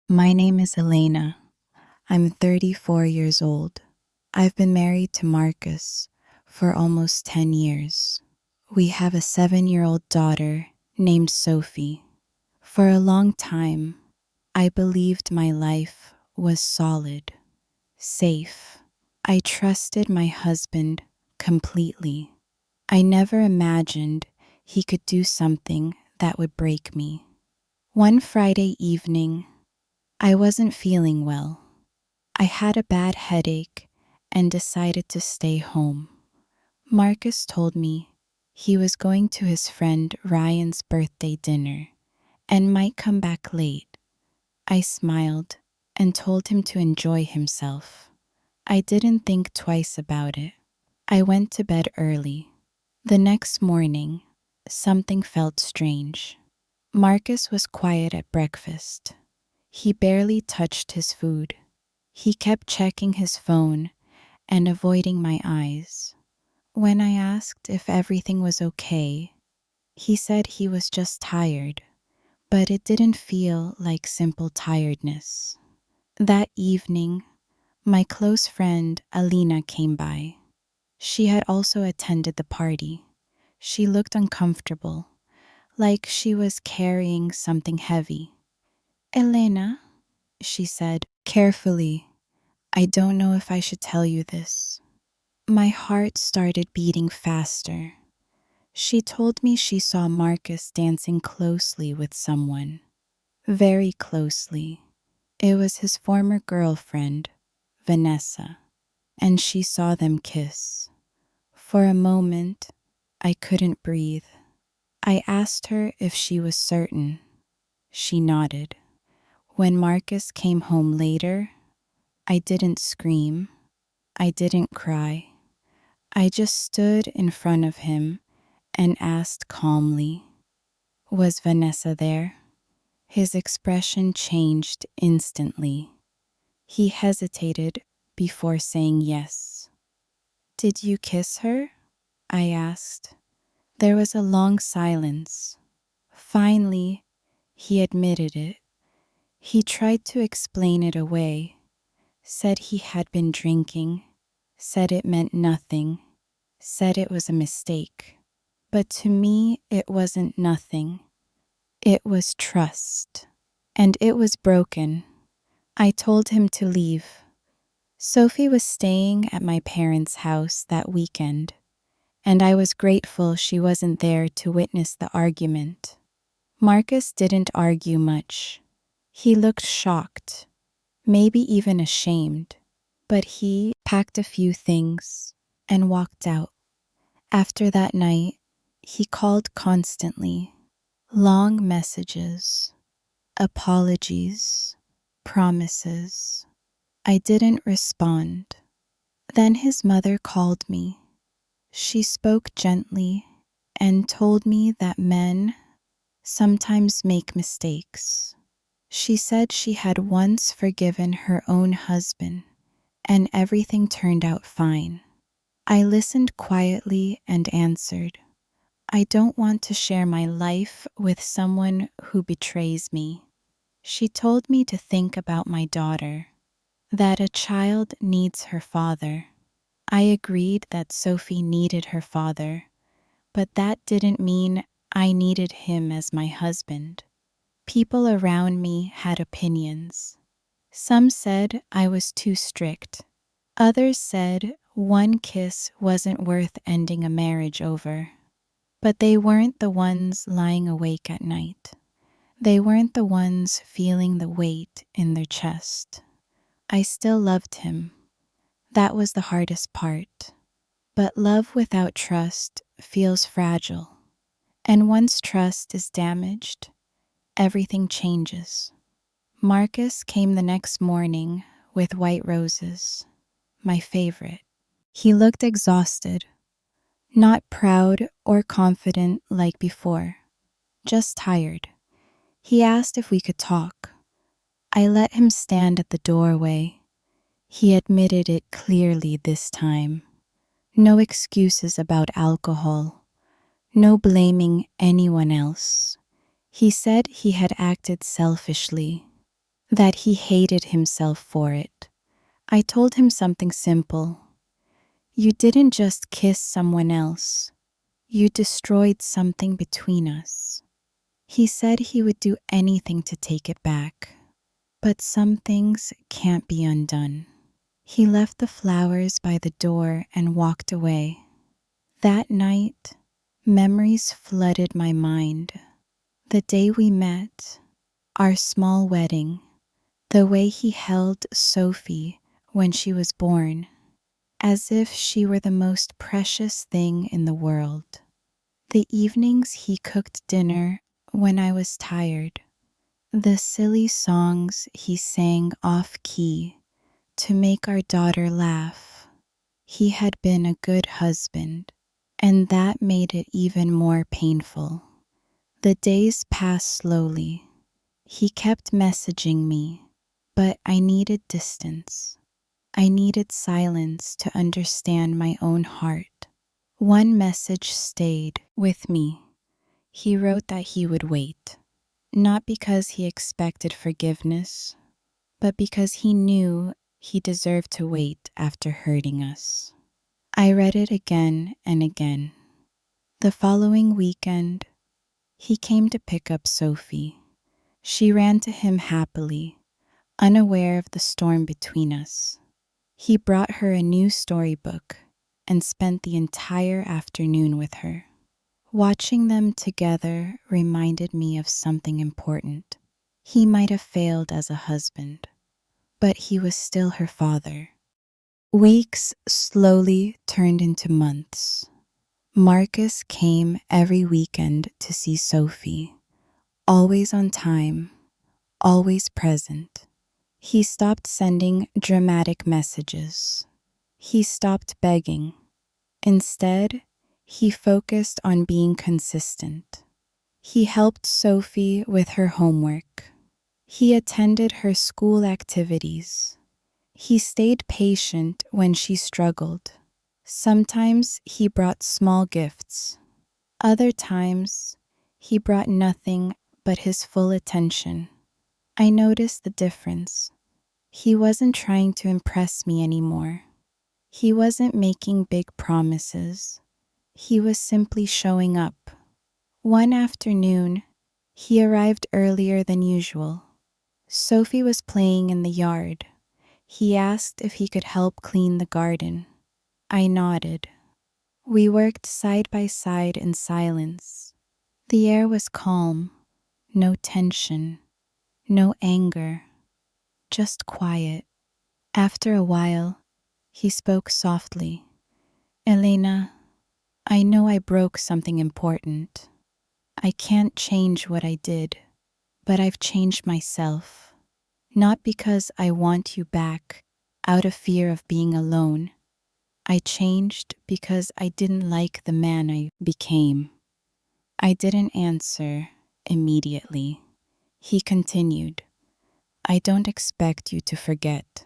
My name is Elena. I'm 34 years old. I've been married to Marcus for almost 10 years. We have a 7-year-old daughter named Sophie. For a long time, I believed my life was solid, safe. I trusted my husband completely. I never imagined he could do something that would break me. One Friday evening, I wasn't feeling well. I had a bad headache and decided to stay home. Marcus told me he was going to his friend Ryan's birthday dinner and might come back late. I smiled and told him to enjoy himself. I didn't think twice about it. I went to bed early. The next morning, something felt strange. Marcus was quiet at breakfast. He barely touched his food. He kept checking his phone and avoiding my eyes. When I asked if everything was okay, he said he was just tired, but it didn't feel like simple tiredness. That evening, my close friend Alina came by. She had also attended the party. She looked uncomfortable, like she was carrying something heavy. Elena, she said carefully, I don't know if I should tell you this. My heart started beating faster. She told me she saw Marcus dancing closely with someone. Very closely. It was his former girlfriend, Vanessa, and she saw them kiss. For a moment, I couldn't breathe. I asked her if she was certain. She nodded. When Marcus came home later, I didn't scream. I didn't cry. I just stood in front of him and asked calmly, was Vanessa there? His expression changed instantly. He hesitated before saying yes. Did you kiss her? I asked. There was a long silence. Finally, he admitted it. He tried to explain it away, said he had been drinking, said it meant nothing, said it was a mistake. But to me, it wasn't nothing. It was trust. And it was broken. I told him to leave. Sophie was staying at my parents' house that weekend, and I was grateful she wasn't there to witness the argument. Marcus didn't argue much. He looked shocked, maybe even ashamed, but he packed a few things and walked out. After that night, he called constantly. Long messages, apologies, promises. I didn't respond. Then his mother called me. She spoke gently and told me that men sometimes make mistakes. She said she had once forgiven her own husband and everything turned out fine. I listened quietly and answered, I don't want to share my life with someone who betrays me. She told me to think about my daughter, that a child needs her father. I agreed that Sophie needed her father, but that didn't mean I needed him as my husband. People around me had opinions. Some said I was too strict. Others said one kiss wasn't worth ending a marriage over. But they weren't the ones lying awake at night. They weren't the ones feeling the weight in their chest. I still loved him. That was the hardest part. But love without trust feels fragile. And once trust is damaged, everything changes. Marcus came the next morning with white roses, my favorite. He looked exhausted, not proud or confident like before, just tired. He asked if we could talk. I let him stand at the doorway. He admitted it clearly this time. No excuses about alcohol. No blaming anyone else. He said he had acted selfishly. that he hated himself for it. I told him something simple. You didn't just kiss someone else. You destroyed something between us. He said he would do anything to take it back. But some things can't be undone. He left the flowers by the door and walked away. That night, memories flooded my mind. The day we met, our small wedding, the way he held Sophie when she was born, as if she were the most precious thing in the world. The evenings he cooked dinner when I was tired. The silly songs he sang off-key to make our daughter laugh. He had been a good husband, and that made it even more painful. The days passed slowly. He kept messaging me, but I needed distance. I needed silence to understand my own heart. One message stayed with me. He wrote that he would wait, not because he expected forgiveness, but because he knew he deserved to wait after hurting us. I read it again and again. The following weekend, he came to pick up Sophie. She ran to him happily, unaware of the storm between us. He brought her a new storybook and spent the entire afternoon with her. Watching them together reminded me of something important. He might have failed as a husband, but he was still her father. Weeks slowly turned into months. Marcus came every weekend to see Sophie, always on time, always present. He stopped sending dramatic messages. He stopped begging. Instead, he focused on being consistent. He helped Sophie with her homework. He attended her school activities. He stayed patient when she struggled. Sometimes he brought small gifts. Other times, he brought nothing but his full attention. I noticed the difference. He wasn't trying to impress me anymore. He wasn't making big promises. He was simply showing up. One afternoon, he arrived earlier than usual. Sophie was playing in the yard. He asked if he could help clean the garden. I nodded. We worked side by side in silence. The air was calm, no tension, no anger, just quiet. After a while, he spoke softly. Elena, I know I broke something important. I can't change what I did, but I've changed myself. Not because I want you back, out of fear of being alone. I changed because I didn't like the man I became. I didn't answer immediately. He continued, I don't expect you to forget.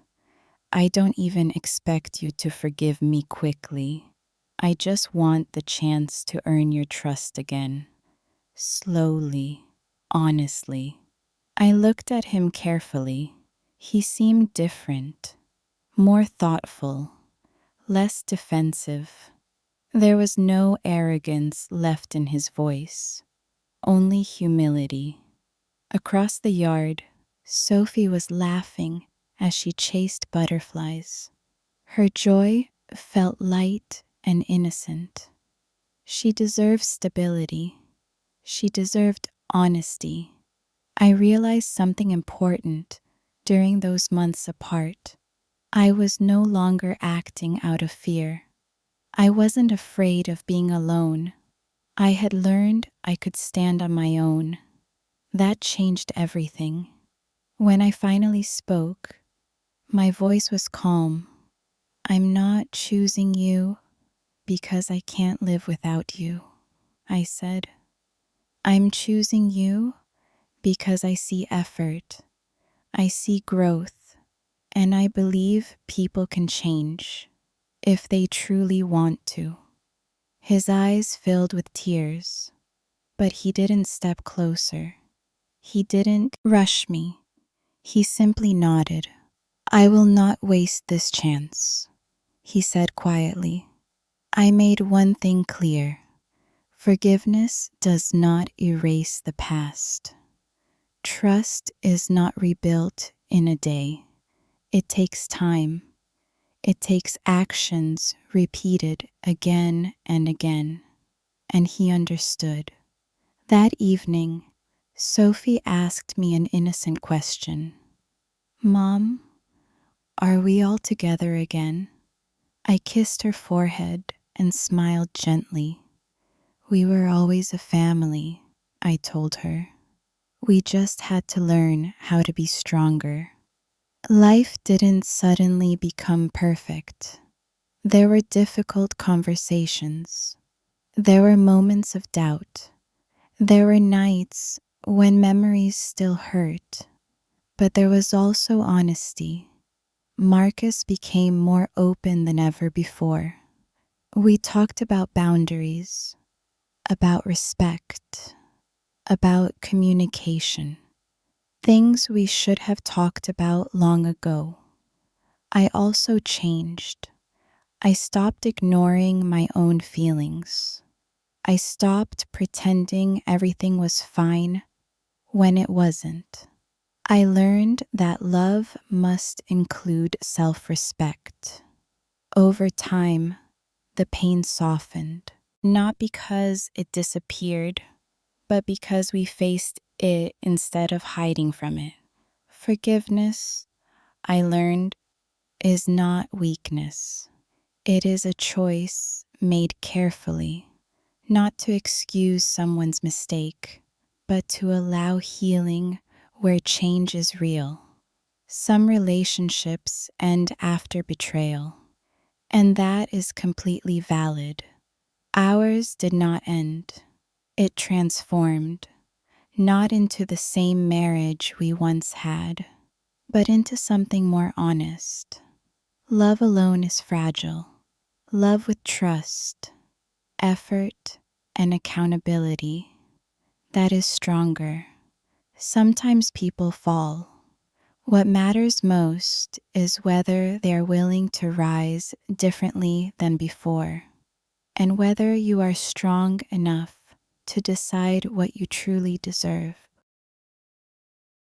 I don't even expect you to forgive me quickly. I just want the chance to earn your trust again. Slowly, honestly. I looked at him carefully. He seemed different, more thoughtful, less defensive. There was no arrogance left in his voice, only humility. Across the yard, Sophie was laughing as she chased butterflies. Her joy felt light and innocent. She deserved stability. She deserved honesty. I realized something important during those months apart. I was no longer acting out of fear. I wasn't afraid of being alone. I had learned I could stand on my own. That changed everything. When I finally spoke, my voice was calm. I'm not choosing you because I can't live without you, I said. I'm choosing you because I see effort, I see growth, and I believe people can change if they truly want to. His eyes filled with tears, but he didn't step closer. He didn't rush me. He simply nodded. I will not waste this chance, he said quietly. I made one thing clear. Forgiveness does not erase the past. Trust is not rebuilt in a day. It takes time. It takes actions repeated again and again. And he understood. That evening, Sophie asked me an innocent question. Mom, are we all together again? I kissed her forehead and smiled gently. We were always a family, I told her. We just had to learn how to be stronger. Life didn't suddenly become perfect. There were difficult conversations. There were moments of doubt. There were nights when memories still hurt. But there was also honesty. Marcus became more open than ever before. We talked about boundaries, about respect, about communication. Things we should have talked about long ago. I also changed. I stopped ignoring my own feelings. I stopped pretending everything was fine when it wasn't. I learned that love must include self-respect. Over time, the pain softened, not because it disappeared, but because we faced it instead of hiding from it. Forgiveness, I learned, is not weakness. It is a choice made carefully, not to excuse someone's mistake, but to allow healing where change is real. Some relationships end after betrayal, and that is completely valid. Ours did not end. It transformed, not into the same marriage we once had, but into something more honest. Love alone is fragile. Love with trust, effort, and accountability, that is stronger. Sometimes people fall. What matters most is whether they're willing to rise differently than before, and whether you are strong enough to decide what you truly deserve.